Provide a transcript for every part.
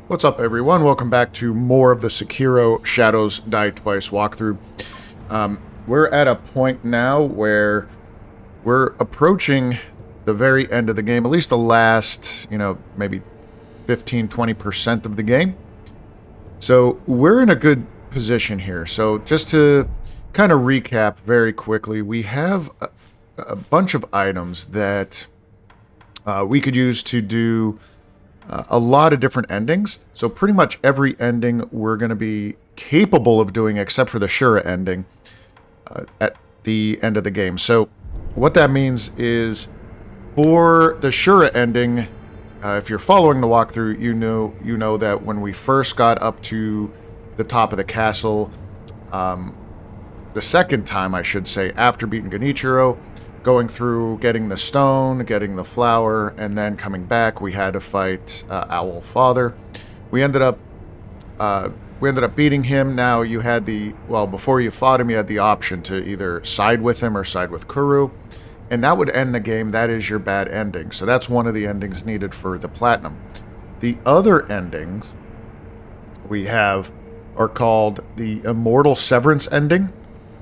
What's up, everyone? Welcome back to more of the Sekiro Shadows Die Twice walkthrough. We're at a point now where we're approaching the very end of the game, at least the last, maybe 15-20% of the game. So we're in a good position here. So just to kind of recap very quickly, we have a bunch of items that we could use to do a lot of different endings. So pretty much every ending we're going to be capable of doing, except for the Shura ending, at the end of the game. So what that means is, for the Shura ending, if you're following the walkthrough, you know that when we first got up to the top of the castle, the second time, I should say, after beating Genichiro, going through, getting the stone, getting the flower, and then coming back, we had to fight Owl Father. We ended up beating him. Now you had before you fought him, you had the option to either side with him or side with Kuru, and that would end the game. That is your bad ending. So that's one of the endings needed for the platinum. The other endings we have are called the Immortal Severance ending,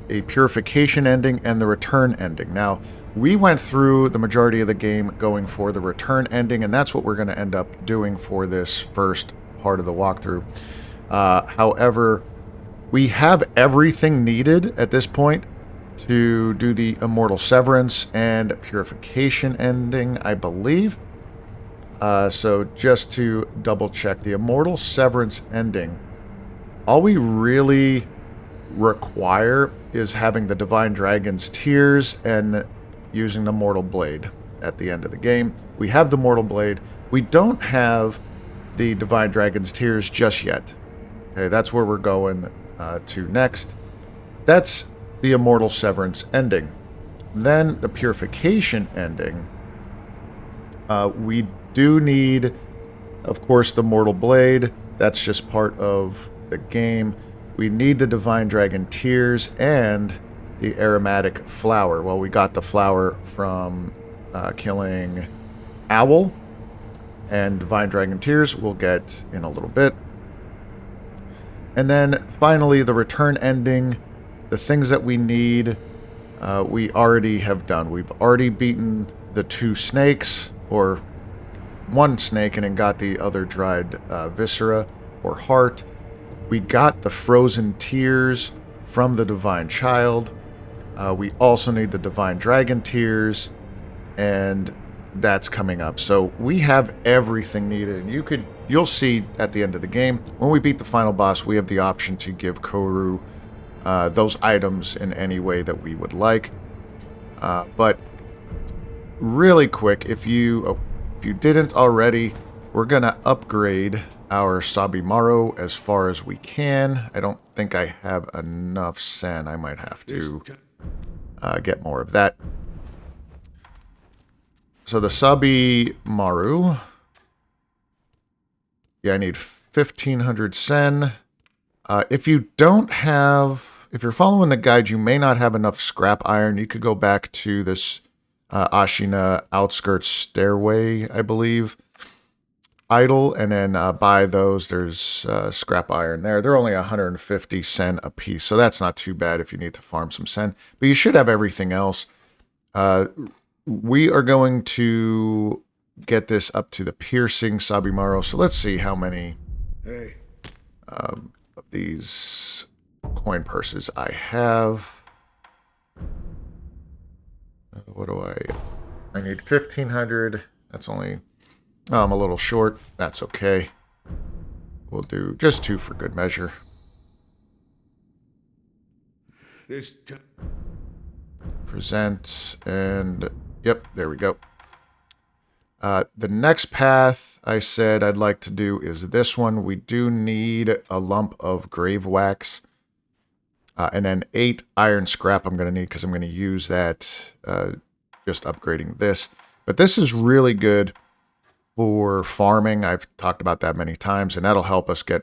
a Purification ending, and the Return ending. Now, we went through the majority of the game going for the Return ending, and that's what we're going to end up doing for this first part of the walkthrough. However, we have everything needed at this point to do the Immortal Severance and Purification ending, I believe. So just to double check, the Immortal Severance ending, all we really require is having the Divine Dragon's Tears and using the Mortal Blade at the end of the game. We have the Mortal Blade. We don't have the Divine Dragon's Tears just yet. Okay, that's where we're going to next. That's the Immortal Severance ending. Then the Purification ending. We do need, of course, the Mortal Blade. That's just part of the game. We need the Divine Dragon Tears and the Aromatic Flower. Well, we got the flower from killing Owl, and Divine Dragon Tears we'll get in a little bit. And then finally, the Return ending. The things that we need, we already have done. We've already beaten the 2 snakes, or 1 snake, and then got the other dried viscera or heart. We got the Frozen Tears from the Divine Child. We also need the Divine Dragon Tears, and that's coming up. So we have everything needed, and you'll see at the end of the game, when we beat the final boss, we have the option to give Kuru those items in any way that we would like. But really quick, if you didn't already, we're gonna upgrade our Sabimaru as far as we can. I don't think I have enough sen. I might have to get more of that. So the Sabimaru, yeah, I need 1,500 sen. If you're following the guide, you may not have enough scrap iron. You could go back to this Ashina Outskirts Stairway, I believe, idol, and then buy those. There's scrap iron there. They're only 150 sen a piece, so that's not too bad if you need to farm some sen. But you should have everything else. We are going to get this up to the Piercing Sabimaru, so let's see how many of these coin purses I have. What do I need 1,500. That's only... Oh, I'm a little short. That's okay. We'll do just 2 for good measure. Present, and yep, there we go. The next path I said I'd like to do is this one. We do need a lump of grave wax. And then 8 iron scrap I'm going to need because I'm going to use that just upgrading this. But this is really good for farming. I've talked about that many times, and that'll help us get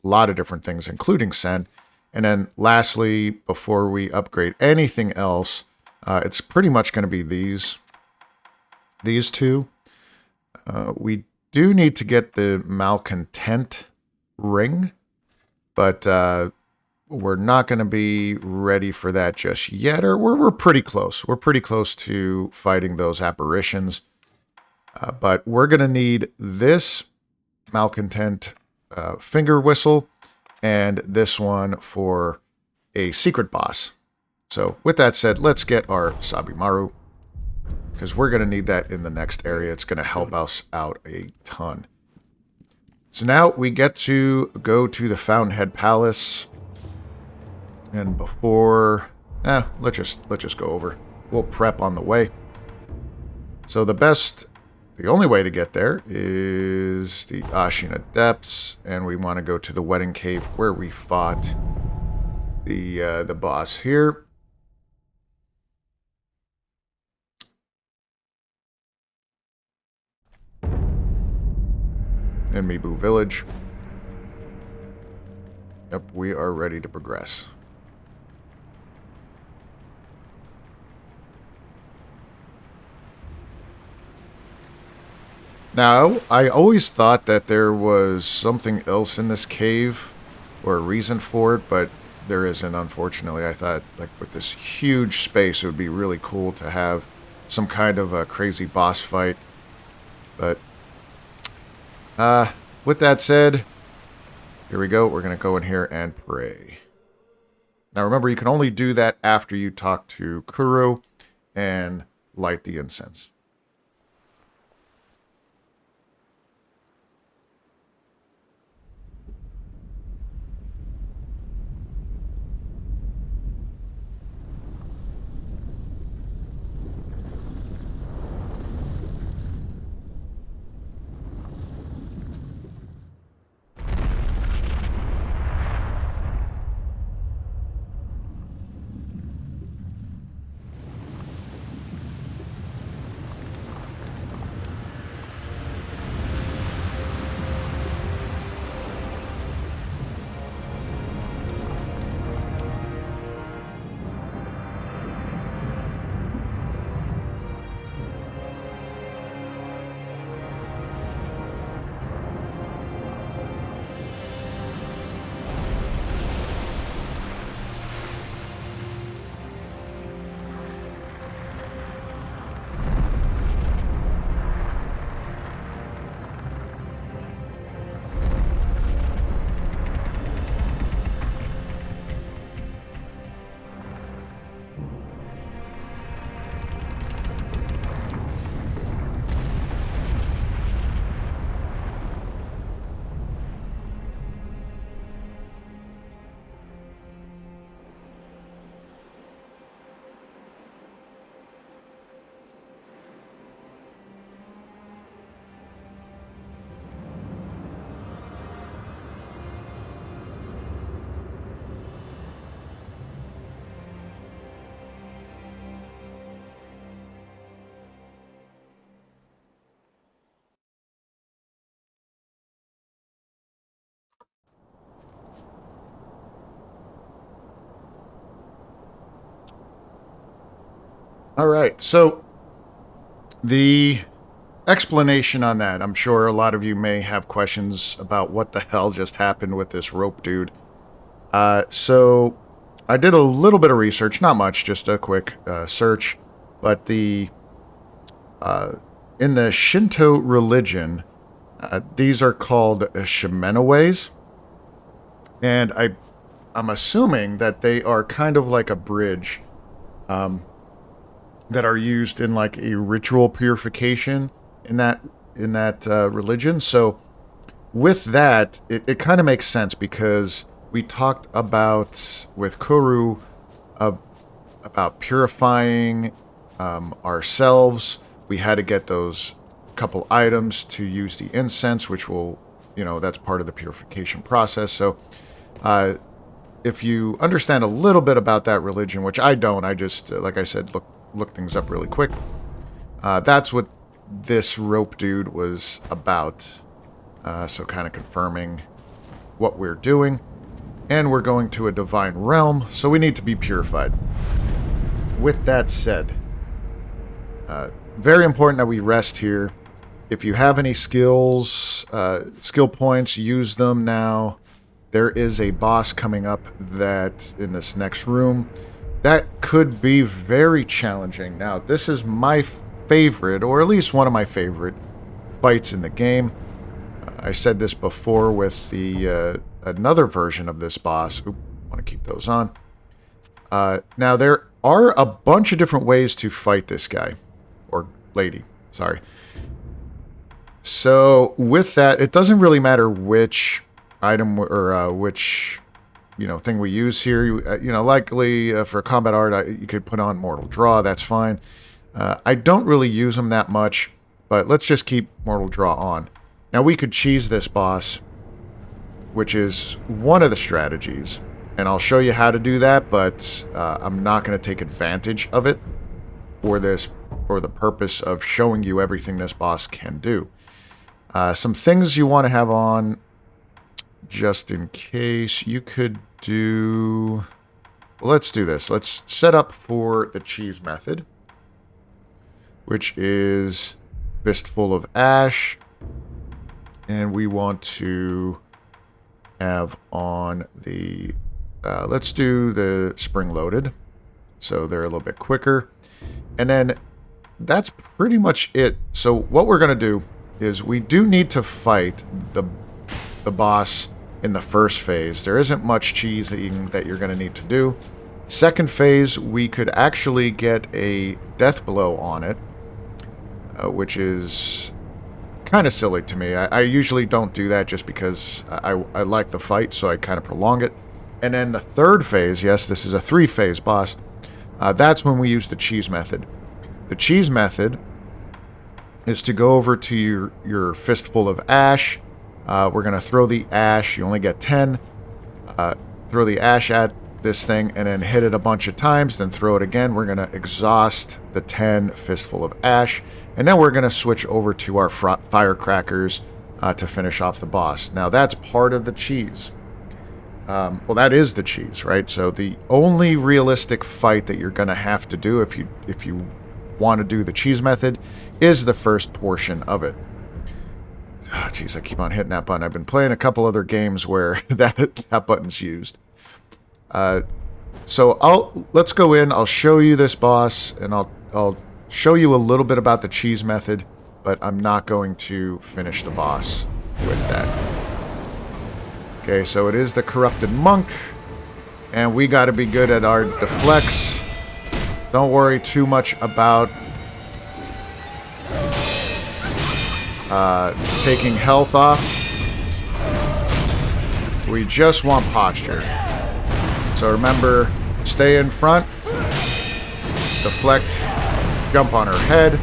a lot of different things, including sen. And then lastly, before we upgrade anything else, it's pretty much going to be these 2. We do need to get the malcontent ring, but we're not going to be ready for that just yet, or we're pretty close. We're pretty close to fighting those apparitions, but we're going to need this malcontent finger whistle and this one for a secret boss. So with that said, let's get our Sabimaru, because we're going to need that in the next area. It's going to help us out a ton. So now we get to go to the Fountainhead Palace. And before... let's just go over. We'll prep on the way. So the only way to get there is the Ashina Depths. And we want to go to the Wedding Cave where we fought the boss here. In Mibu Village. Yep, we are ready to progress. Now, I always thought that there was something else in this cave, or a reason for it, but there isn't, unfortunately. I thought, like, with this huge space, it would be really cool to have some kind of a crazy boss fight. But, with that said, here we go. We're going to go in here and pray. Now, remember, you can only do that after you talk to Kuro and light the incense. All right, so the explanation on that, I'm sure a lot of you may have questions about what the hell just happened with this rope dude. So I did a little bit of research, not much, just a quick search, but in the Shinto religion, these are called shimenaways, and I'm assuming that they are kind of like a bridge, that are used in like a ritual purification in that religion. So with that, it kind of makes sense, because we talked about with Kuru about purifying ourselves. We had to get those couple items to use the incense, which will, that's part of the purification process. So if you understand a little bit about that religion, which I don't, I just, like I said, look things up really quick. That's what this rope dude was about. So kind of confirming what we're doing. And we're going to a divine realm, so we need to be purified. With that said, very important that we rest here. if you have any skills, skill points, use them now. There is a boss coming up that in this next room that could be very challenging. Now, this is my favorite, or at least one of my favorite fights in the game. I said this before with the another version of this boss. Oop, I want to keep those on. Now, there are a bunch of different ways to fight this guy. Or lady, sorry. So, with that, it doesn't really matter which item or which, thing we use here. Likely for combat art, you could put on Mortal Draw. That's fine. I don't really use them that much, but let's just keep Mortal Draw on. Now, we could cheese this boss, which is one of the strategies, and I'll show you how to do that, but I'm not going to take advantage of it for the purpose of showing you everything this boss can do. Some things you want to have on, just in case, you could do... Well, let's do this. Let's set up for the cheese method, which is Fistful of Ash. And we want to have on the... let's do the spring-loaded, so they're a little bit quicker. And then that's pretty much it. So what we're going to do is we do need to fight the boss in the first phase. There isn't much cheesing that you're going to need to do. Second phase, we could actually get a death blow on it, which is kind of silly to me. I usually don't do that just because I like the fight, so I kind of prolong it. And then the third phase, yes, this is a 3-phase boss, that's when we use the cheese method. The cheese method is to go over to your Fistful of Ash. We're going to throw the ash. You only get 10. Throw the ash at this thing and then hit it a bunch of times. Then throw it again. We're going to exhaust the 10 Fistful of Ash. And then we're going to switch over to our firecrackers to finish off the boss. Now, that's part of the cheese. Well, that is the cheese, right? So the only realistic fight that you're going to have to do if you want to do the cheese method is the first portion of it. Jeez, I keep on hitting that button. I've been playing a couple other games where that button's used. So let's go in. I'll show you this boss, and I'll show you a little bit about the cheese method, but I'm not going to finish the boss with that. Okay, so it is the Corrupted Monk, and we got to be good at our deflects. Don't worry too much about taking health off. We just want posture. So remember, stay in front, deflect, jump on her head.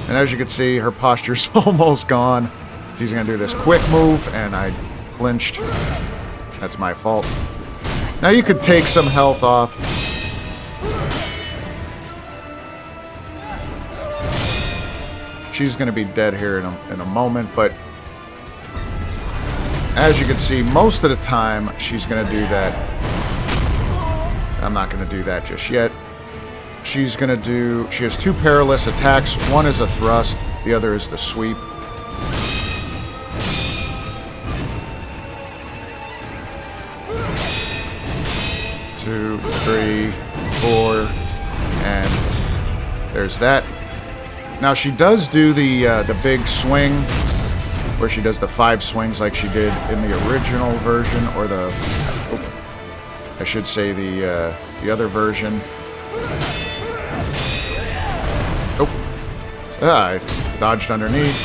And as you can see, her posture's almost gone. She's going to do this quick move, and I flinched. That's my fault. Now you could take some health off. She's going to be dead here in a moment, but as you can see, most of the time she's going to do that. I'm not going to do that just yet. She has 2 perilous attacks. One is a thrust, the other is the sweep. Two, three, 4, and there's that. Now she does do the big swing, where she does the 5 swings like she did in the original version, or I should say the other version. I dodged underneath.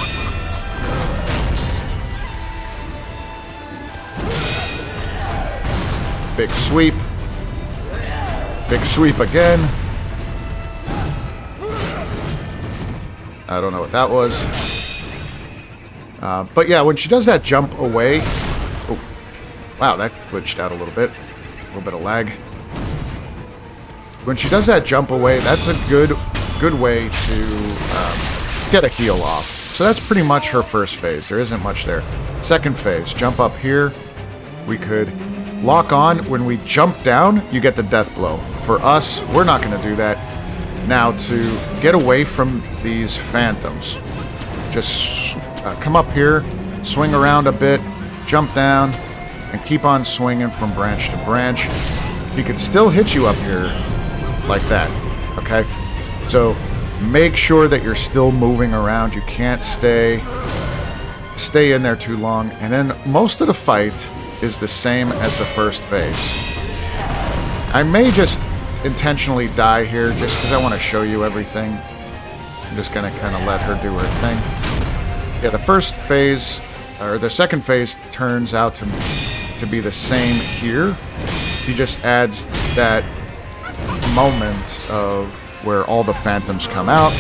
Big sweep. Big sweep again. I don't know what that was. But yeah, when she does that jump away... Oh, wow, that glitched out a little bit. A little bit of lag. When she does that jump away, that's a good way to get a heal off. So that's pretty much her first phase. There isn't much there. Second phase, jump up here. We could lock on. When we jump down, you get the death blow. For us, we're not going to do that. Now, to get away from these phantoms, just come up here, swing around a bit, jump down, and keep on swinging from branch to branch. She can still hit you up here like that, okay? So make sure that you're still moving around. You can't stay in there too long. And then most of the fight is the same as the first phase. I may just intentionally die here just because I want to show you everything. I'm just going to kind of let her do her thing. Yeah, the first phase, or the second phase, turns out to be the same here. He just adds that moment of where all the phantoms come out.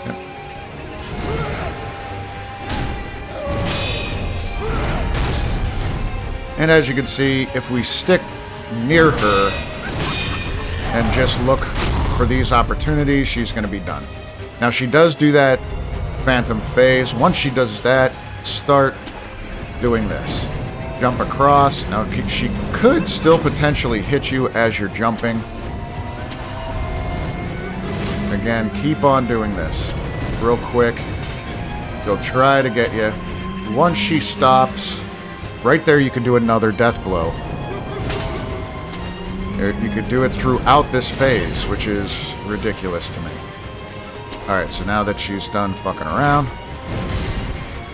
Yep. And as you can see, if we stick near her and just look for these opportunities, she's going to be done. Now, she does do that phantom phase. Once she does that, start doing this. Jump across. Now, she could still potentially hit you as you're jumping. Again, keep on doing this. Real quick. She'll try to get you. Once she stops, right there you can do another death blow. You could do it throughout this phase, which is ridiculous to me. Alright, so now that she's done fucking around,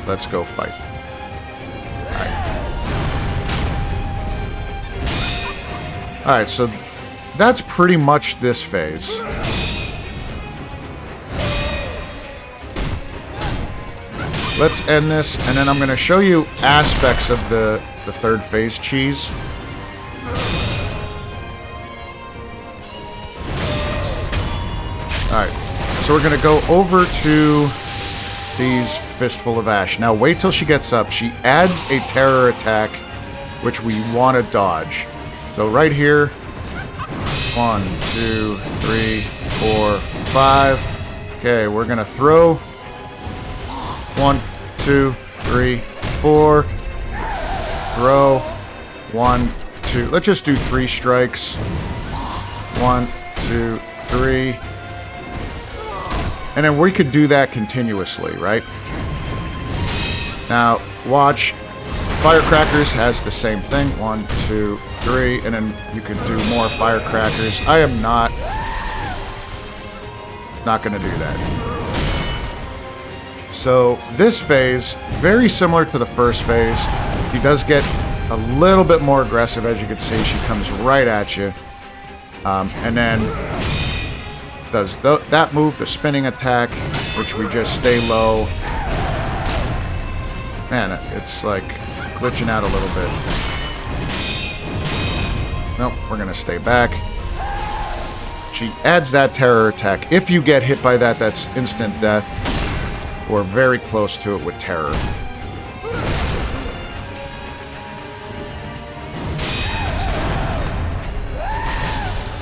let's go fight. Alright, so that's pretty much this phase. Let's end this, and then I'm going to show you aspects of the third phase cheese. Alright, so we're going to go over to these Fistful of Ash. Now wait till she gets up. She adds a terror attack, which we want to dodge. So right here, 1, 2, 3, 4, 5. Okay, we're going to throw 1, 2, 3, 4. Throw 1, 2. Let's just do 3 strikes. 1, 2, 3. And then we could do that continuously, right? Now, watch. Firecrackers has the same thing. 1, 2, 3. And then you can do more firecrackers. I am not going to do that. So, this phase, very similar to the first phase. He does get a little bit more aggressive, as you can see. She comes right at you. And then does that move, the spinning attack, which we just stay low. Man, it's like glitching out a little bit. Nope, we're going to stay back. She adds that terror attack. If you get hit by that, that's instant death. Or very close to it with terror.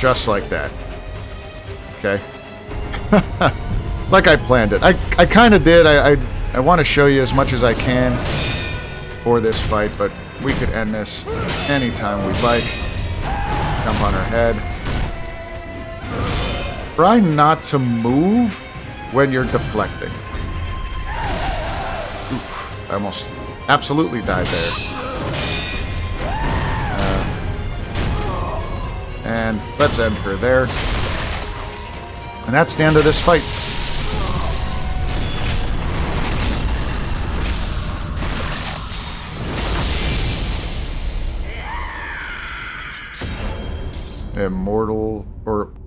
Just like that. Okay. Like I planned it. I kind of did. I want to show you as much as I can for this fight, but we could end this anytime we'd like. Jump on her head. Try not to move when you're deflecting. Oof, I almost absolutely died there. And let's end her there. And that's the end of this fight.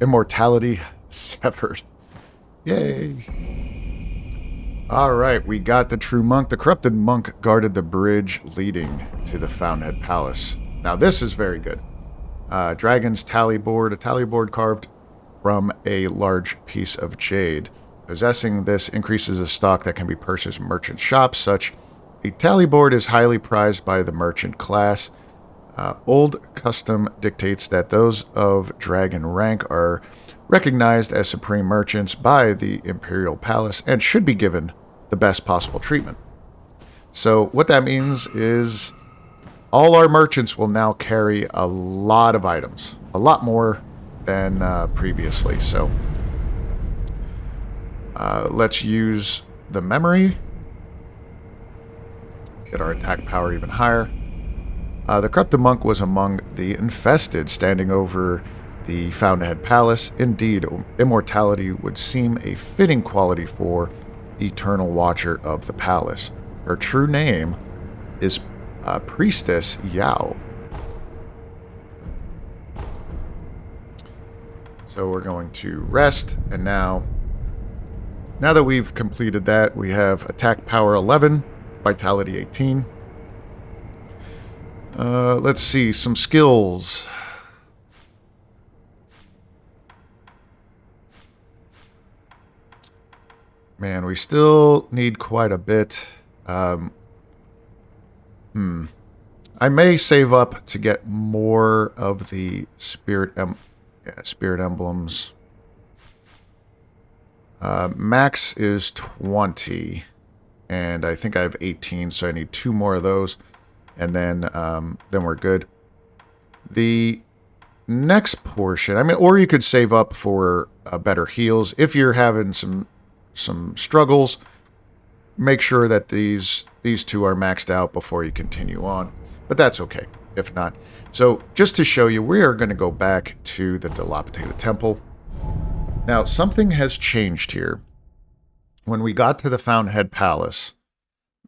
Immortality severed. Yay. Alright, we got the true monk. The corrupted monk guarded the bridge leading to the Fountainhead Palace. Now this is very good. Dragon's tally board. A tally board carved from a large piece of jade. Possessing this increases the stock that can be purchased in merchant shops. Such a tally board is highly prized by the merchant class. Old custom dictates that those of dragon rank are recognized as supreme merchants by the Imperial Palace and should be given the best possible treatment. So what that means is all our merchants will now carry a lot of items. A lot more than previously. So let's use the memory. Get our attack power even higher. The corrupted monk was among the infested, standing over the Fountainhead Palace. Indeed, immortality would seem a fitting quality for Eternal Watcher of the Palace. Her true name is Priestess Yao. So we're going to rest, and now that we've completed that, we have attack power 11, vitality 18. Let's see, some skills. Man, we still need quite a bit. I may save up to get more of the spirit emblems. Max is 20, and I think I have 18, so I need 2 more of those, and then we're good. The next portion, I mean, or you could save up for better heals if you're having some struggles. Make sure that these 2 are maxed out before you continue on, but that's okay if not. So just to show you, we are going to go back to the Dilapidated Temple. Now, something has changed here. When we got to the Fountainhead Palace,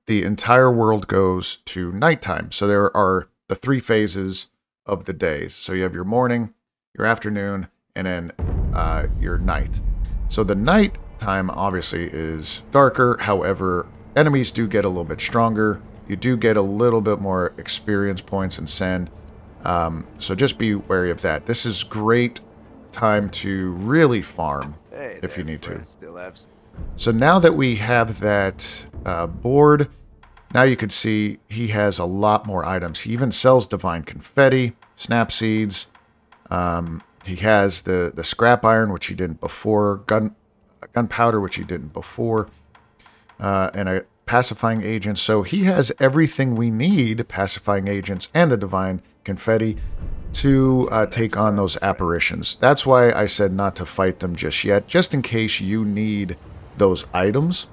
the entire world goes to nighttime. So there are the 3 phases of the days. So you have your morning, your afternoon, and then your night. So the night time obviously is darker. However, enemies do get a little bit stronger. You do get a little bit more experience points and send. So just be wary of that. This is great time to really farm if you need to. So now that we have that board, now you can see he has a lot more items. He even sells divine confetti, snap seeds. He has the scrap iron, which he didn't before, gunpowder, which he didn't before, and a pacifying agent. So he has everything we need, pacifying agents and the divine confetti, to take on those apparitions. That's why I said not to fight them just yet. Just in case you need those items,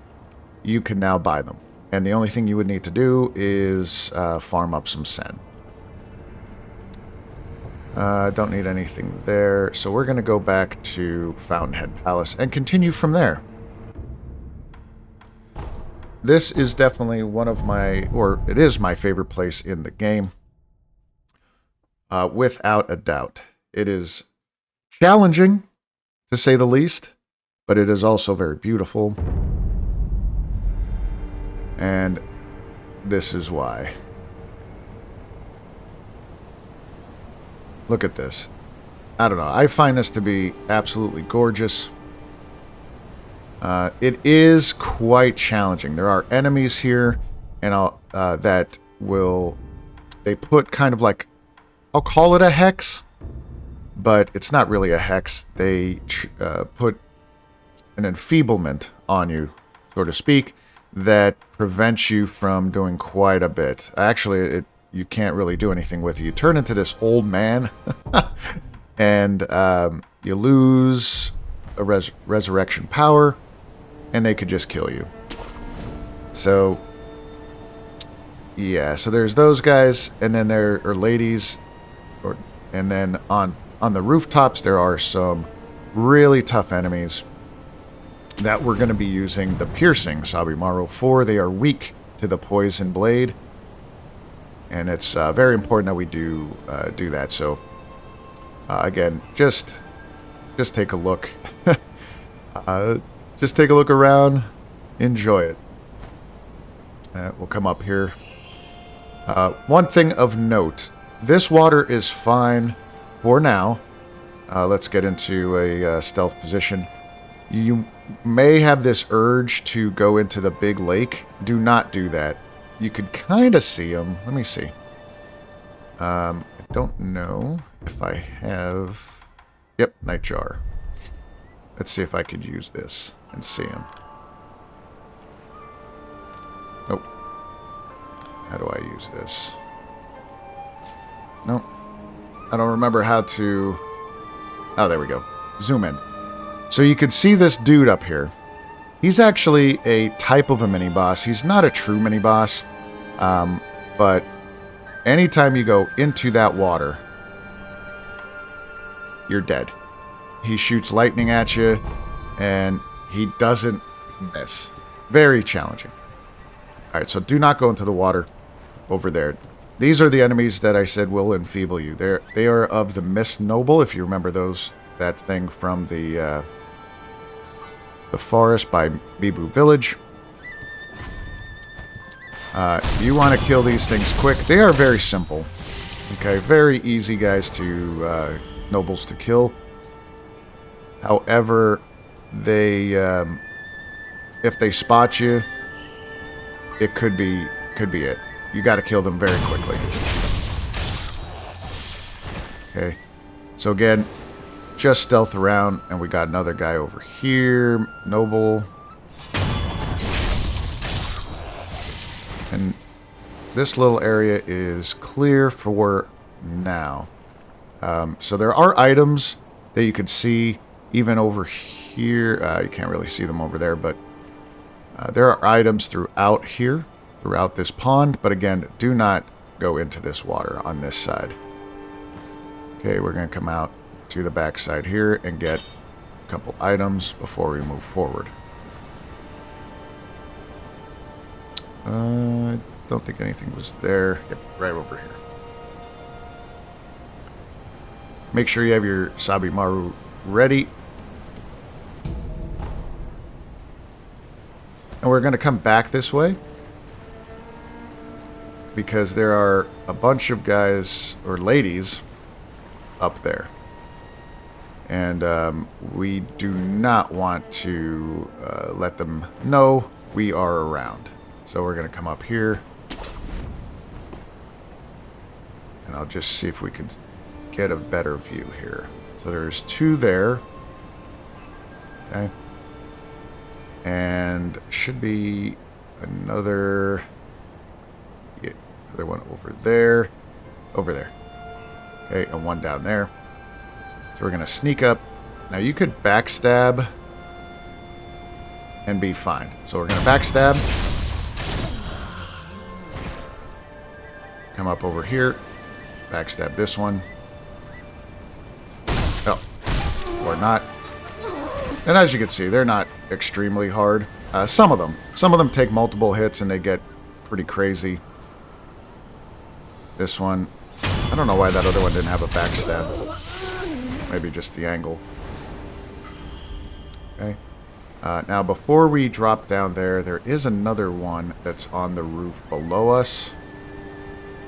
you can now buy them. And the only thing you would need to do is farm up some sen. Don't need anything there. So we're going to go back to Fountainhead Palace and continue from there. This is definitely one of my, or it is my favorite place in the game. Without a doubt. It is challenging, to say the least, but it is also very beautiful. And this is why. Look at this. I don't know. I find this to be absolutely gorgeous. It is quite challenging. There are enemies here, and that will... They put kind of like... I'll call it a hex, but it's not really a hex. They put an enfeeblement on you, so to speak, that prevents you from doing quite a bit. Actually, you can't really do anything with it. You turn into this old man, and you lose a resurrection power, and they could just kill you. So, yeah, so there's those guys, and then there are ladies... And then on the rooftops, there are some really tough enemies that we're going to be using the piercing Sabimaru for. They are weak to the poison blade, and it's very important that we do that. So again, just take a look, just take a look around, enjoy it. We'll come up here. One thing of note. This water is fine for now. Let's get into a stealth position. You may have this urge to go into the big lake. Do not do that. You could kind of see them. Let me see. I don't know if I have... Yep, night jar. Let's see if I could use this and see him. Nope. How do I use this? No. I don't remember how to... Oh, there we go. Zoom in. So you can see this dude up here. He's actually a type of a mini-boss. He's not a true mini-boss. But anytime you go into that water, you're dead. He shoots lightning at you, and he doesn't miss. Very challenging. Alright, so do not go into the water over there. These are the enemies that I said will enfeeble you. They are of the Mist Noble, if you remember that thing from the forest by Bibu Village. You want to kill these things quick. They are very simple. Okay, very easy guys to nobles to kill. However, they if they spot you, it could be it. You got to kill them very quickly. Okay, so again, just stealth around, and we got another guy over here, noble. And this little area is clear for now. So there are items that you can see even over here. You can't really see them over there, but there are items throughout here, throughout this pond. But again, do not go into this water on this side. Okay, we're going to come out to the back side here and get a couple items before we move forward. I don't think anything was there. Yep, right over here. Make sure you have your Sabimaru ready. And we're going to come back this way, because there are a bunch of guys, or ladies, up there. And we do not want to let them know we are around. So we're going to come up here. And I'll just see if we can get a better view here. So there's two there. Okay. And should be another... Yeah, another one over there. Over there. Okay, and one down there. So we're going to sneak up. Now you could backstab and be fine. So we're going to backstab. Come up over here. Backstab this one. Oh. Or not. And as you can see, they're not extremely hard. Some of them take multiple hits and they get pretty crazy. This one, I don't know why that other one didn't have a backstab. Maybe just the angle. Okay. Now before we drop down there, there is another one that's on the roof below us.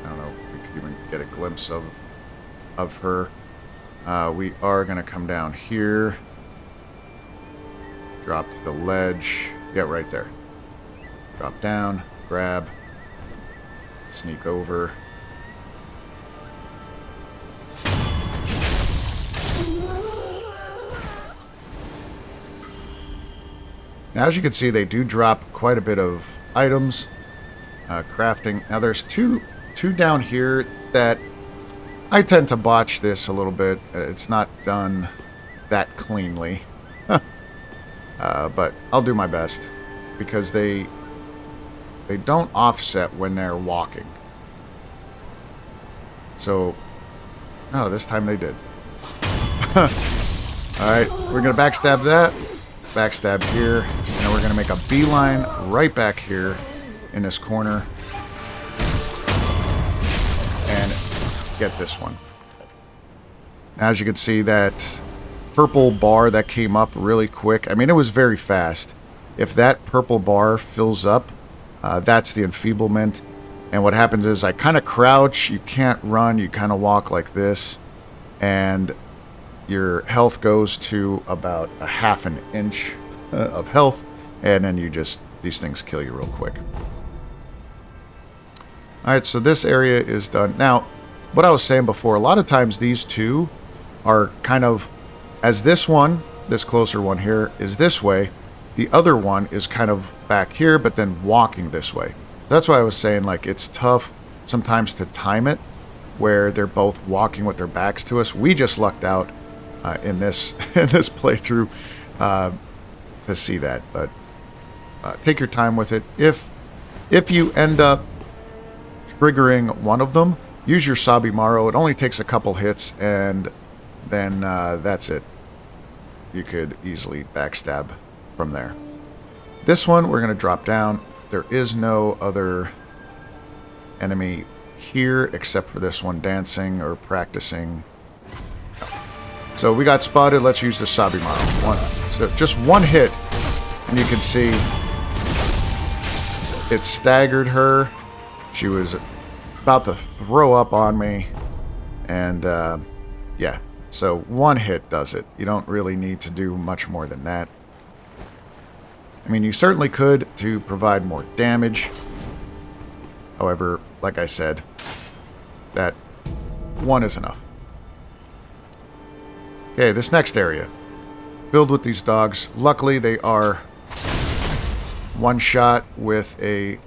I don't know if we could even get a glimpse of her. We are going to come down here. Drop to the ledge. Yeah, right there. Drop down, grab, sneak over. Now, as you can see, they do drop quite a bit of items. Crafting. Now, there's two down here that I tend to botch this a little bit. It's not done that cleanly. But I'll do my best, because they don't offset when they're walking. So, oh, this time they did. Alright, we're going to backstab that. Backstab here. And then we're going to make a beeline right back here in this corner. And get this one. Now, as you can see, that purple bar that came up really quick. I mean, it was very fast. If that purple bar fills up, that's the enfeeblement. And what happens is I kind of crouch. You can't run. You kind of walk like this. And your health goes to about a half an inch of health. And then these things kill you real quick. Alright, so this area is done. Now, what I was saying before, a lot of times these two are kind of, as this one, this closer one here, is this way, the other one is kind of back here, but then walking this way. That's why I was saying, like, it's tough sometimes to time it, where they're both walking with their backs to us. We just lucked out in this in this playthrough to see that, but take your time with it. If you end up triggering one of them, use your Sabimaru. It only takes a couple hits, and then that's it. You could easily backstab from there. This one, we're going to drop down. There is no other enemy here except for this one dancing or practicing. So we got spotted. Let's use the Sabimaru. So just one hit, and you can see it staggered her. She was about to throw up on me, and yeah, so one hit does it. You don't really need to do much more than that. I mean, you certainly could to provide more damage. However, like I said, that one is enough. Okay, this next area, filled with these dogs. Luckily, they are one shot with a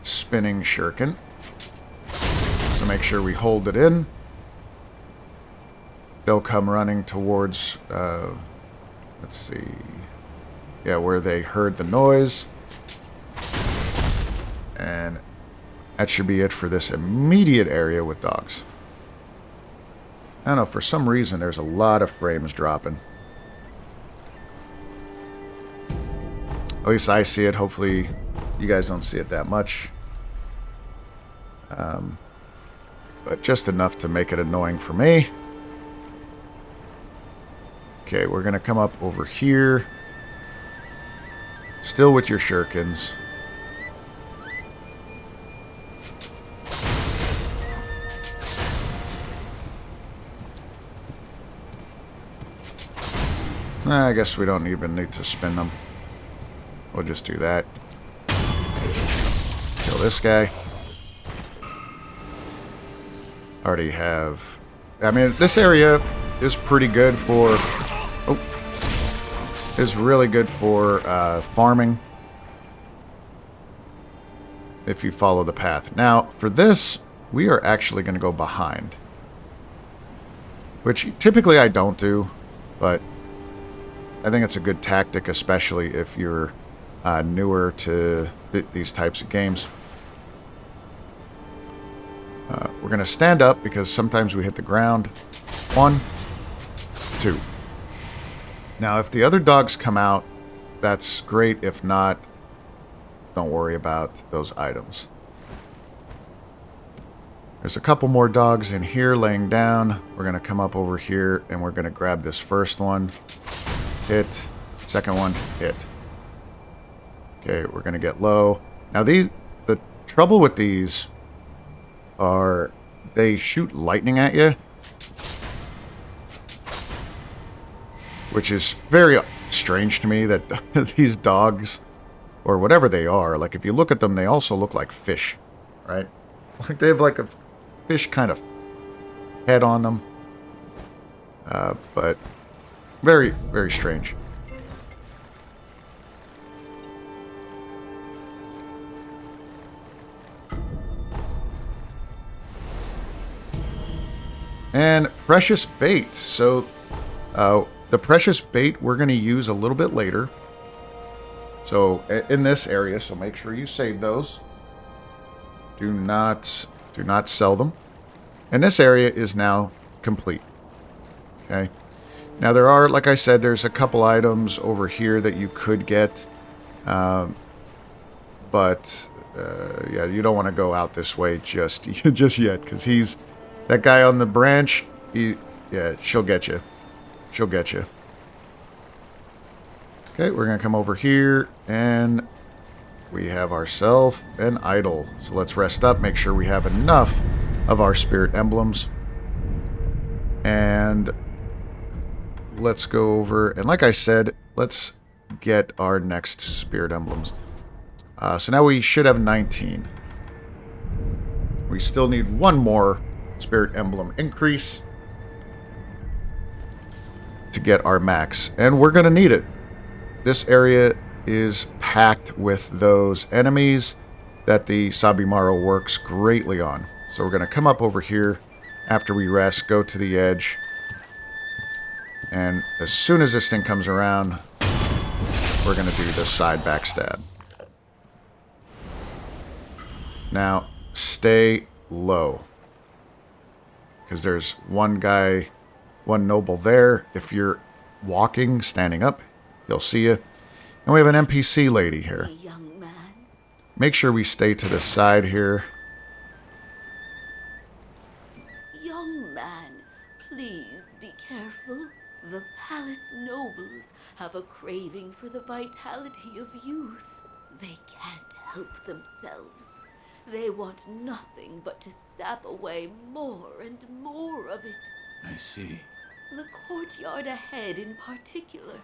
spinning shuriken. So make sure we hold it in. They'll come running towards, let's see, yeah, where they heard the noise. And that should be it for this immediate area with dogs. I don't know, for some reason there's a lot of frames dropping. At least I see it. Hopefully you guys don't see it that much. But just enough to make it annoying for me. Okay, we're going to come up over here. Still with your shurikens. I guess we don't even need to spin them. We'll just do that. Kill this guy. Already have... I mean, this area is pretty good for... Oh. Is really good for farming. If you follow the path. Now, for this, we are actually going to go behind. Which typically I don't do, but I think it's a good tactic, especially if you're newer to these types of games. We're going to stand up because sometimes we hit the ground. 1, 2. Now, if the other dogs come out, that's great. If not, don't worry about those items. There's a couple more dogs in here laying down. We're going to come up over here and we're going to grab this first one. Hit. Second one. Hit. Okay, we're going to get low. Now, the trouble with these are they shoot lightning at you, which is very strange to me that these dogs, or whatever they are, like if you look at them, they also look like fish, right? Like they have like a fish kind of head on them, but very, very strange. And precious bait. So the precious bait we're going to use a little bit later. So in this area, so make sure you save those. Do not sell them. And this area is now complete. Okay. Now there are, like I said, there's a couple items over here that you could get. But yeah, you don't want to go out this way just yet, because that guy on the branch, yeah, she'll get you. She'll get you. Okay, we're going to come over here, and we have ourselves an idol. So let's rest up, make sure we have enough of our spirit emblems. And let's go over, and like I said, let's get our next spirit emblems. So now we should have 19. We still need one more spirit emblem increase to get our max, and we're gonna need it. This area is packed with those enemies that the Sabimaru works greatly on. So we're gonna come up over here, after we rest, go to the edge. And as soon as this thing comes around, we're going to do the side backstab. Now, stay low. Because there's one guy, one noble there. If you're walking, standing up, he'll see you. And we have an NPC lady here. Young man. Make sure we stay to the side here. Young man, please be careful. The palace nobles have a craving for the vitality of youth. They can't help themselves. They want nothing but to sap away more and more of it. I see. The courtyard ahead in particular.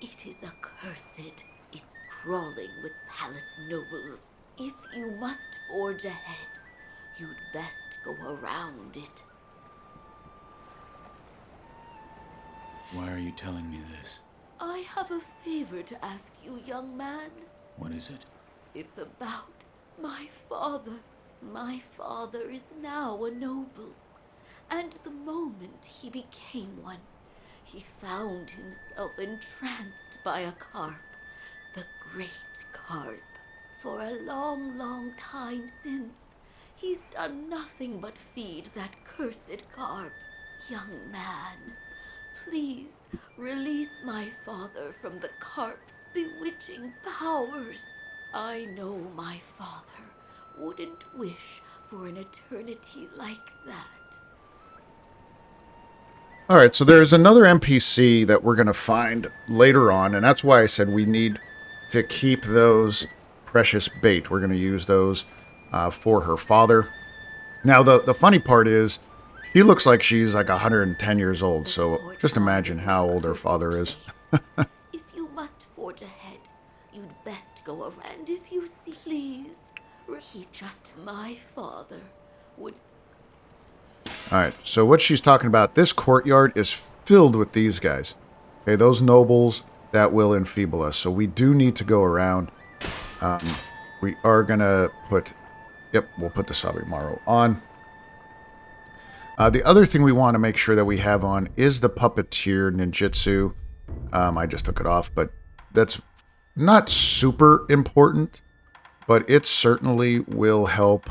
It is accursed. It's crawling with palace nobles. If you must forge ahead, you'd best go around it. Why are you telling me this? I have a favor to ask you, young man. What is it? It's about my father. My father is now a noble. And the moment he became one, he found himself entranced by a carp, the great carp. For a long, long time since, he's done nothing but feed that cursed carp. Young man, please release my father from the carp's bewitching powers. I know my father wouldn't wish for an eternity like that. Alright, so there's another NPC that we're going to find later on, and that's why I said we need to keep those precious bait. We're going to use those for her father. Now, the funny part is, she looks like she's like 110 years old, so just imagine how old her father is. If you must forge ahead, you'd best go around. And if you see, please, he just my father would. Alright, so what she's talking about, this courtyard is filled with these guys. Okay, those nobles that will enfeeble us. So we do need to go around. We are going to put... Yep, we'll put the Sabimaru on. The other thing we want to make sure that we have on is the Puppeteer Ninjutsu. I just took it off, but that's not super important. But it certainly will help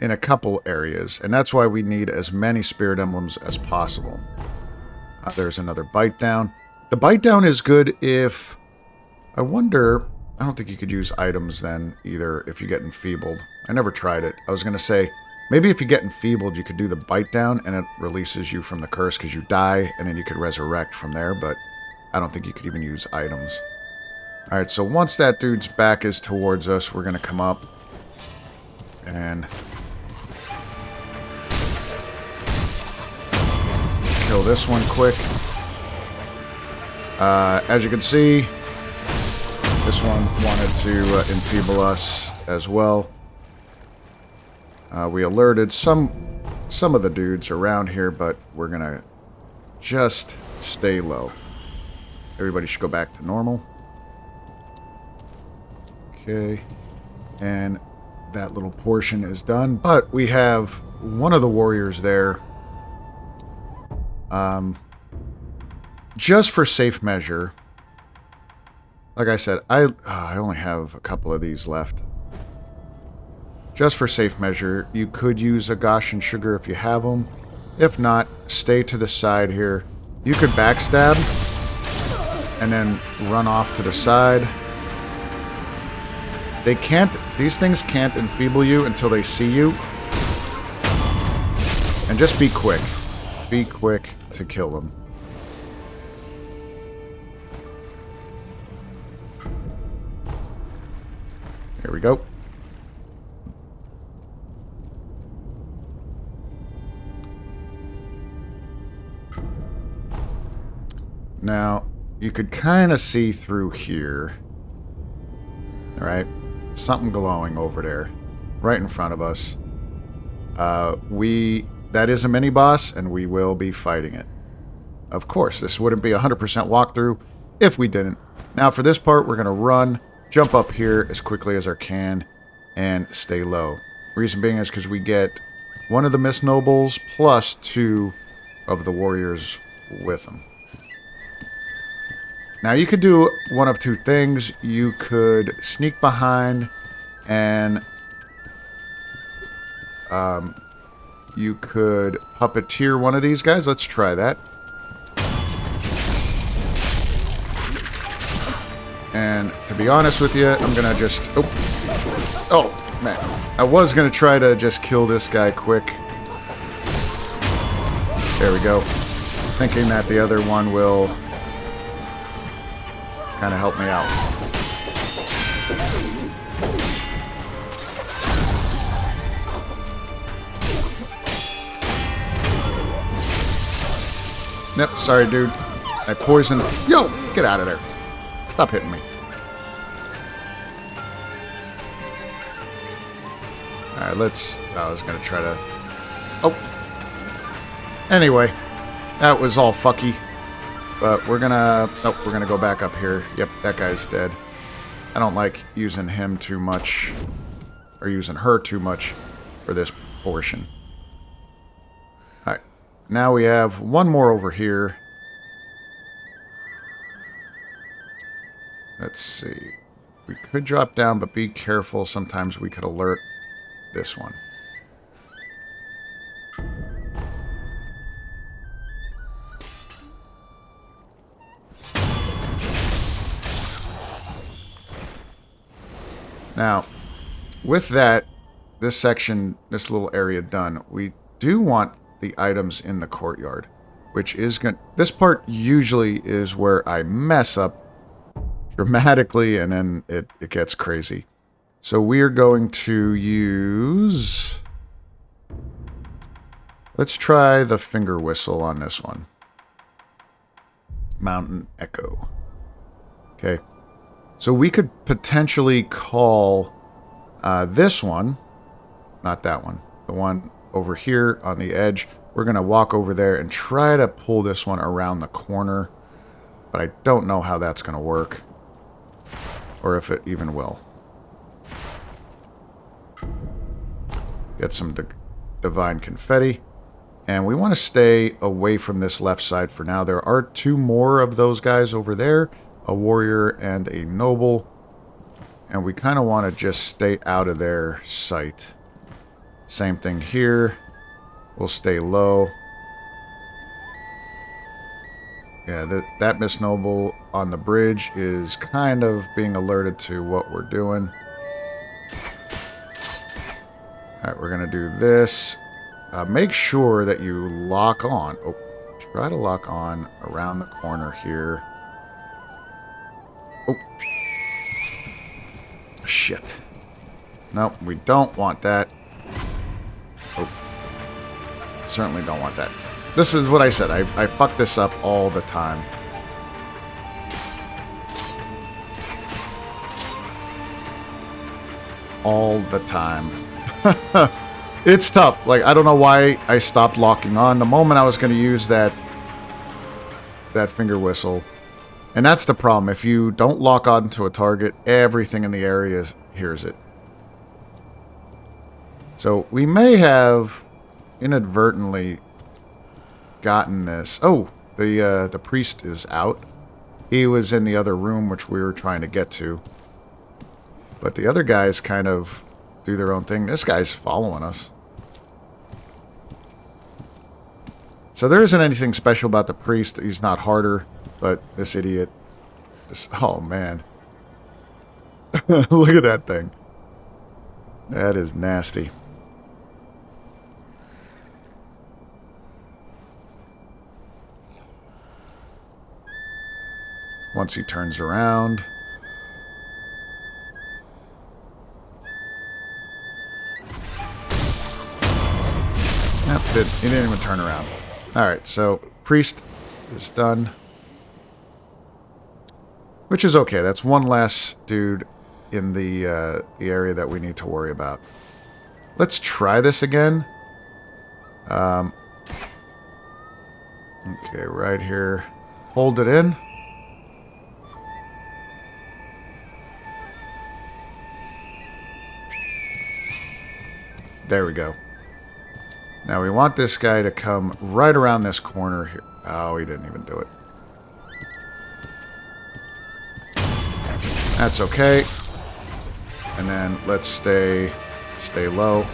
in a couple areas. And that's why we need as many Spirit Emblems as possible. There's another Bite Down. The Bite Down is good if... I wonder... I don't think you could use items then, either, if you get enfeebled. I never tried it. I was going to say, maybe if you get enfeebled, you could do the Bite Down, and it releases you from the curse because you die, and then you could resurrect from there, but I don't think you could even use items. Alright, so once that dude's back is towards us, we're going to come up and kill this one quick. As you can see, this one wanted to enfeeble us as well. We alerted some of the dudes around here, but we're going to just stay low. Everybody should go back to normal. Okay. And that little portion is done. But we have one of the warriors there. Just for safe measure. Like I said, I only have a couple of these left. Just for safe measure, you could use a Goshen Sugar if you have them. If not, stay to the side here. You could backstab and then run off to the side. They can't, these things can't enfeeble you until they see you. And just be quick. Be quick to kill them. Here we go. Now, you could kind of see through here. Alright? Something glowing over there. Right in front of us. That is a mini-boss, and we will be fighting it. Of course, this wouldn't be a 100% walkthrough if we didn't. Now, for this part, we're going to run, jump up here as quickly as I can, and stay low. Reason being is because we get one of the Miss Nobles plus 2 of the warriors with them. Now you could do one of 2 things. You could sneak behind and you could puppeteer one of these guys. Let's try that. And to be honest with you, I'm gonna just... Oh, man. I was gonna try to just kill this guy quick. There we go. Thinking that the other one will kind of help me out. Nope, sorry, dude. I poisoned... Yo! Get out of there. Stop hitting me. Alright, let's... I was going to try to... Oh! Anyway, that was all fucky. But we're gonna... Oh, we're gonna go back up here. Yep, that guy's dead. I don't like using him too much. Or using her too much for this portion. Alright. Now we have one more over here. Let's see. We could drop down, but be careful. Sometimes we could alert this one. Now, with that, this section, this little area done, we do want the items in the courtyard, which is going. This part usually is where I mess up dramatically, and then it gets crazy. So we are going to use... Let's try the finger whistle on this one. Mountain Echo. Okay. So we could potentially call this one, not that one, the one over here on the edge. We're going to walk over there and try to pull this one around the corner, but I don't know how that's going to work, or if it even will. Get some divine confetti, and we want to stay away from this left side for now. There are 2 more of those guys over there. A warrior and a noble, and we kind of want to just stay out of their sight. Same thing here. We'll stay low. Yeah, that Miss Noble on the bridge is kind of being alerted to what we're doing. Alright, we're going to do this. Make sure that you lock on. Oh, try to lock on around the corner here. Oh. Shit. Nope, we don't want that. Oh. Certainly don't want that. This is what I said. I fuck this up all the time. All the time. It's tough. Like, I don't know why I stopped locking on. The moment I was going to use that finger whistle. And that's the problem. If you don't lock on to a target, everything in the area hears it. So we may have inadvertently gotten this. Oh, the priest is out. He was in the other room, which we were trying to get to. But the other guys kind of do their own thing. This guy's following us. So there isn't anything special about the priest. He's not harder. But this idiot, oh man. Look at that thing. That is nasty. Once he turns around. Nope, he didn't even turn around. Alright, so priest is done. Which is okay. That's one less dude in the area that we need to worry about. Let's try this again. Okay, right here. Hold it in. There we go. Now we want this guy to come right around this corner here. Oh, he didn't even do it. That's okay. And then let's stay low.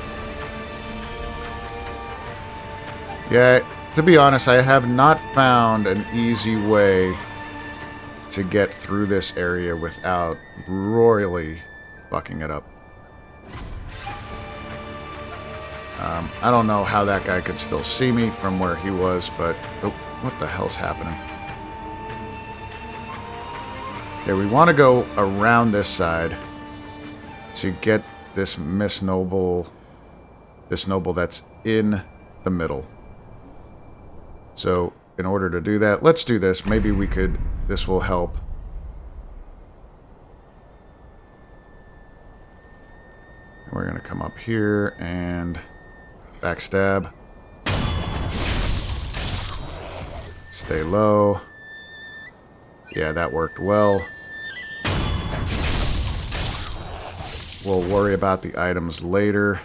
Yeah, to be honest, I have not found an easy way to get through this area without royally fucking it up. I don't know how that guy could still see me from where he was, but... Oh, what the hell's happening? Okay, we want to go around this side to get this Miss Noble... This Noble that's in the middle. So, in order to do that, let's do this. Maybe we could... This will help. We're going to come up here and... Backstab. Stay low. Yeah, that worked well. We'll worry about the items later.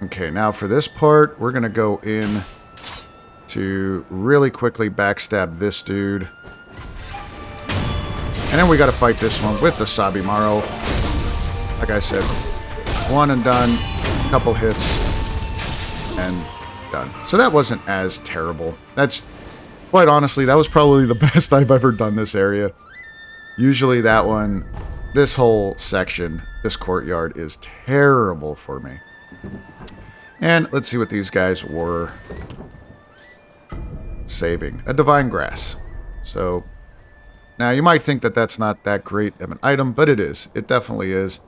Okay, now for this part, we're going to go in to really quickly backstab this dude. And then we got to fight this one with the Sabimaro. Like I said, one and done, couple hits, and done. So that wasn't as terrible. That's, quite honestly, that was probably the best I've ever done this area. Usually that one, this whole section, this courtyard is terrible for me. And let's see what these guys were saving. A divine grass. So, now you might think that that's not that great of an item, but it is. It definitely is.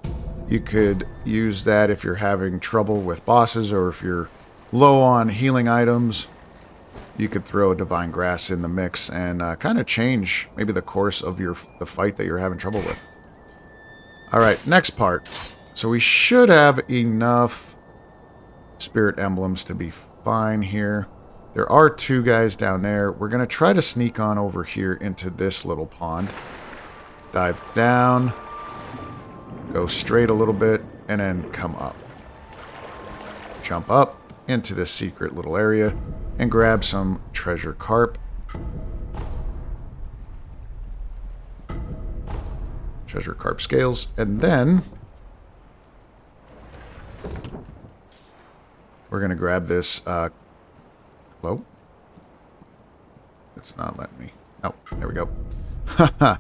You could use that if you're having trouble with bosses or if you're low on healing items. You could throw a divine grass in the mix and kind of change maybe the course of the fight that you're having trouble with. Alright, next part. So we should have enough spirit emblems to be fine here. There are two guys down there. We're going to try to sneak on over here into this little pond. Dive down. Go straight a little bit, and then come up. Jump up into this secret little area, and grab some treasure carp. Treasure carp scales, and then... we're going to grab this... hello? It's not letting me... oh, there we go. Haha.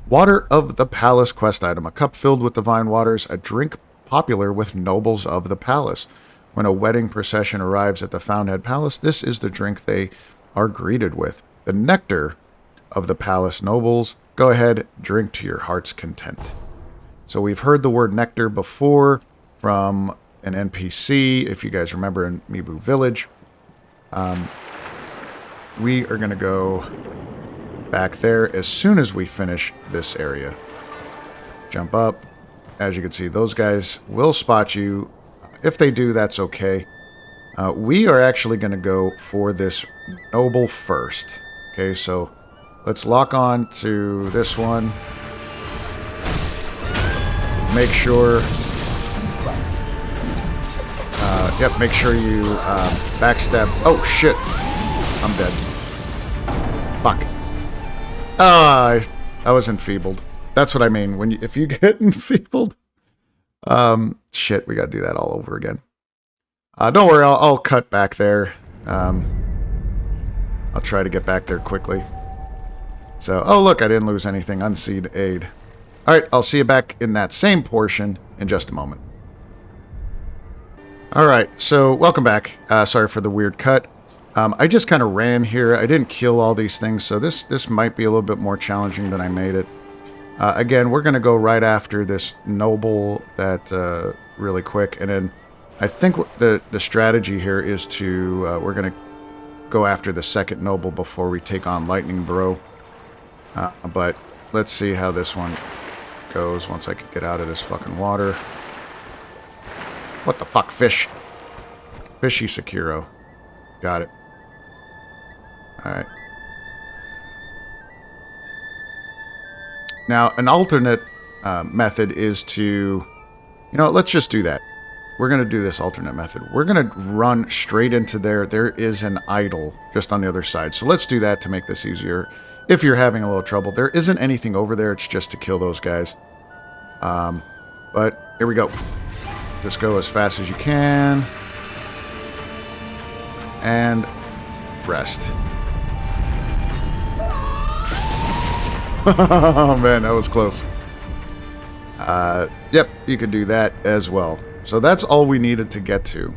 Water of the Palace quest item. A cup filled with divine waters, a drink popular with nobles of the palace. When a wedding procession arrives at the Fountainhead Palace, this is the drink they are greeted with. The nectar of the palace nobles. Go ahead, drink to your heart's content. So we've heard the word nectar before from an NPC, if you guys remember, in Mibu Village. We are going to go... back there as soon as we finish this area. Jump up. As you can see, those guys will spot you. If they do, that's okay. We are actually going to go for this noble first. Okay, so let's lock on to this one. Make sure... yep, make sure you backstab... oh, shit. I'm dead. Fuck. I was enfeebled. That's what I mean. When if you get enfeebled, shit, we gotta do that all over again. Don't worry, I'll cut back there. I'll try to get back there quickly. So, oh look, I didn't lose anything. Unseed aid. All right, I'll see you back in that same portion in just a moment. All right, so welcome back. Sorry for the weird cut. I just kind of ran here. I didn't kill all these things, so this might be a little bit more challenging than I made it. Again, we're going to go right after this noble that really quick, and then I think the strategy here is to we're going to go after the second noble before we take on Lightning Bro. But let's see how this one goes once I can get out of this fucking water. What the fuck, fish? Fishy Sekiro. Got it. Alright. Now, an alternate method is to You know what? Let's just do that. We're going to do this alternate method. We're going to run straight into there. There is an idol just on the other side. So let's do that to make this easier. If you're having a little trouble, there isn't anything over there. It's just to kill those guys. But here we go. Just go as fast as you can. And rest. Oh man, that was close. Yep, you could do that as well. So that's all we needed to get to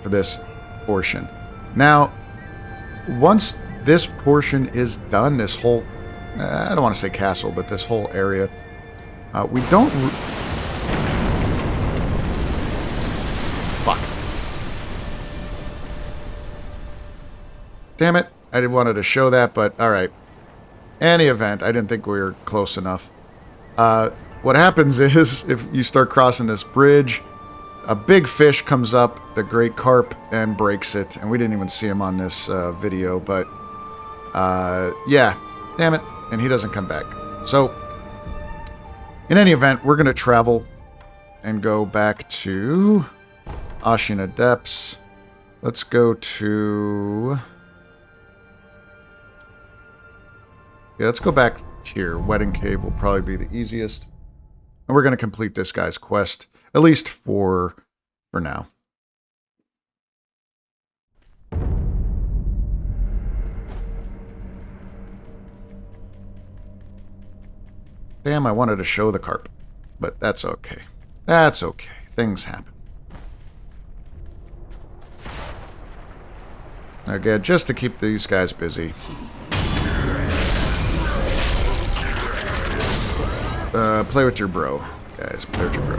for this portion. Now, once this portion is done, this whole, I don't want to say castle, but this whole area, we don't... Fuck. Damn it, I didn't wanted to show that, but alright. Any event, I didn't think we were close enough. What happens is, if you start crossing this bridge, a big fish comes up, the great carp, and breaks it. And we didn't even see him on this video, but yeah, damn it. And he doesn't come back. So, in any event, we're going to travel and go back to Ashina Depths. Let's go to... Yeah, let's go back here. Wedding Cave will probably be the easiest. And we're going to complete this guy's quest, at least for now. Damn, I wanted to show the carp. But that's okay. That's okay. Things happen. Again, just to keep these guys busy. Play with your bro, guys. Play with your bro.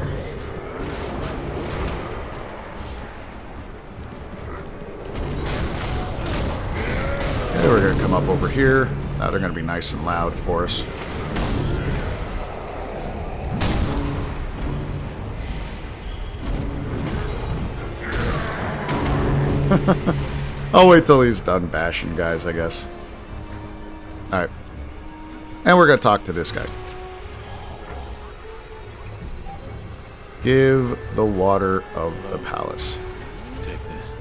Okay, we're going to come up over here. Now they're going to be nice and loud for us. I'll wait till he's done bashing guys, I guess. Alright. And we're going to talk to this guy. Give the water of the palace. Take this.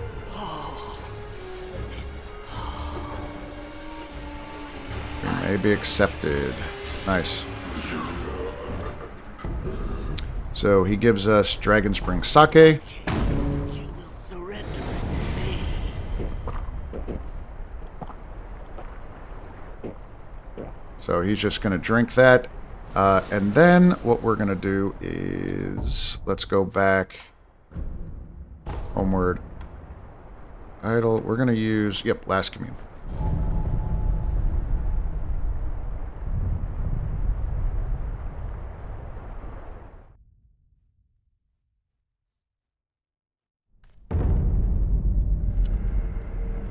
You may be accepted. Nice. So he gives us Dragon Spring Sake. You will surrender me. So he's just going to drink that. And then what we're going to do is, let's go back, homeward, idle. We're going to use, yep, last commune. And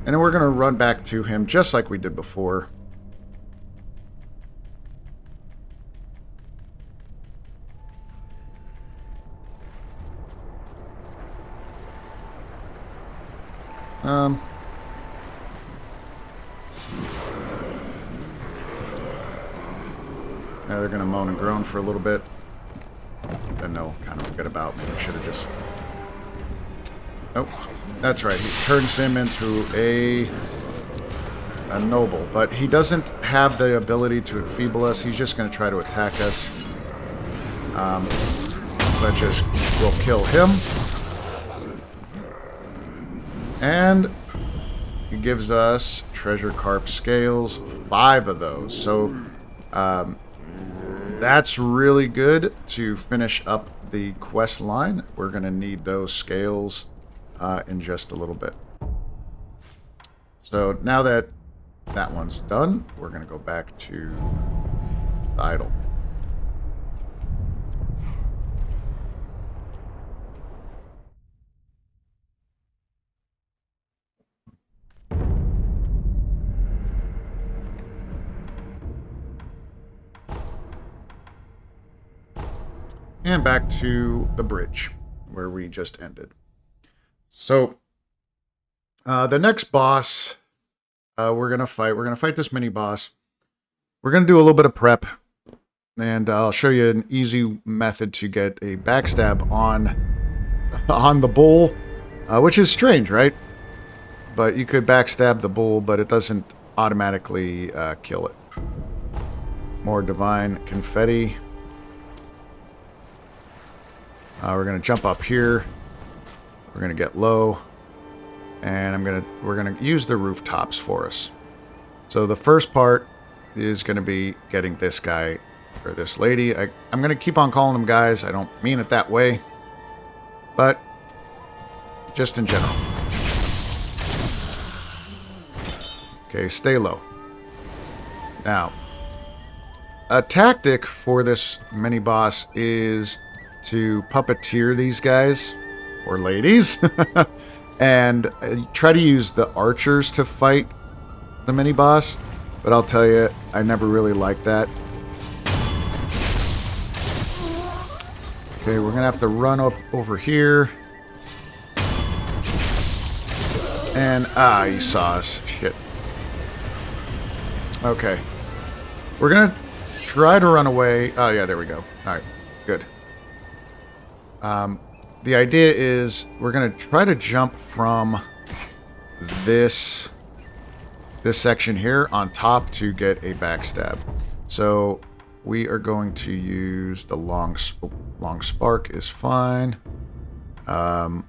then we're going to run back to him just like we did before. Now they're going to moan and groan for a little bit. Then they'll kind of forget about me. I should have just... Oh, that's right. He turns him into a noble. But he doesn't have the ability to enfeeble us. He's just going to try to attack us. That just will kill him. And he gives us treasure carp scales, 5 of those. So that's really good to finish up the quest line. We're going to need those scales in just a little bit. So now that that one's done, we're going to go back to the idol. And back to the bridge, where we just ended. So, the next boss we're going to fight this mini-boss. We're going to do a little bit of prep. And I'll show you an easy method to get a backstab on the bull, which is strange, right? But you could backstab the bull, but it doesn't automatically kill it. More divine confetti. We're gonna jump up here. We're gonna get low, and we're gonna use the rooftops for us. So the first part is gonna be getting this guy or this lady. I'm gonna keep on calling them guys. I don't mean it that way, but just in general. Okay, stay low. Now, a tactic for this mini boss is to puppeteer these guys, or ladies, and try to use the archers to fight the mini boss, but I'll tell you, I never really liked that. Okay, we're gonna have to run up over here. And, he saw us. Shit. Okay. We're gonna try to run away. Oh, yeah, there we go. Alright, good. The idea is we're going to try to jump from this section here on top to get a backstab. So we are going to use the long spark is fine. I'll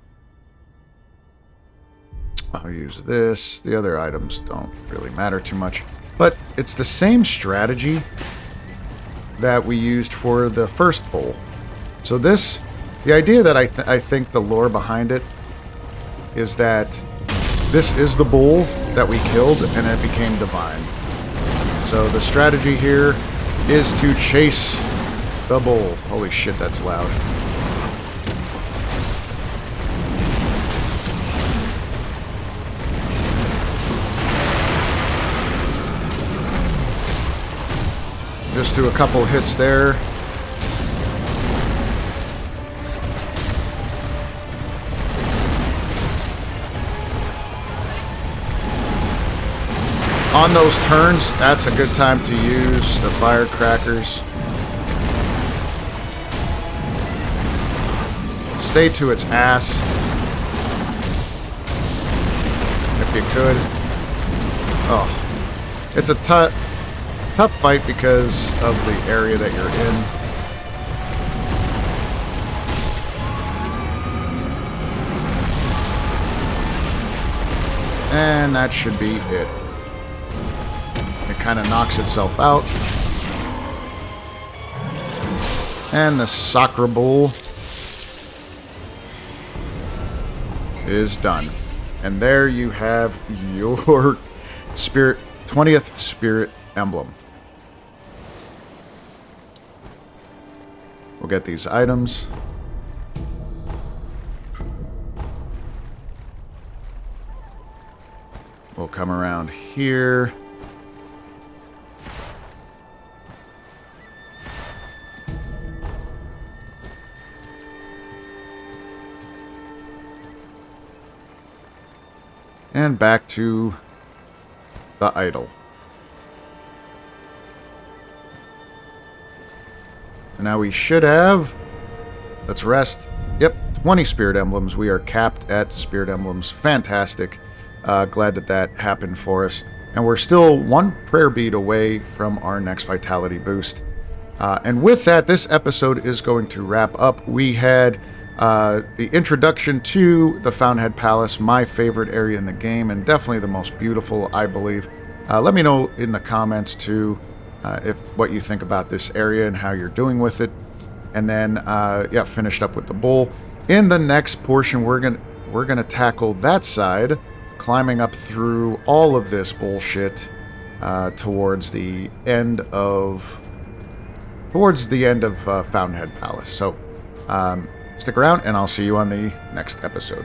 use this. The other items don't really matter too much. But it's the same strategy that we used for the first bowl. So the idea that I think the lore behind it is that this is the bull that we killed and it became divine. So the strategy here is to chase the bull. Holy shit, that's loud. Just do a couple hits there. On those turns, that's a good time to use the firecrackers. Stay to its ass, if you could. Oh, it's a tough fight because of the area that you're in. And that should be it. It kind of knocks itself out. And the Sakura Bull is done. And there you have your 20th Spirit Emblem. We'll get these items. We'll come around here. And back to the idol. So now we should have, let's rest. Yep, 20 Spirit Emblems. We are capped at Spirit Emblems. Fantastic. Glad that happened for us. And we're still one prayer bead away from our next Vitality boost. And with that, this episode is going to wrap up. We had the introduction to the Fountainhead Palace, my favorite area in the game, and definitely the most beautiful, I believe. Let me know in the comments, too, what you think about this area and how you're doing with it. And then, yeah, finished up with the bull. In the next portion, we're gonna tackle that side, climbing up through all of this bullshit towards the end of Fountainhead Palace. So, stick around, and I'll see you on the next episode.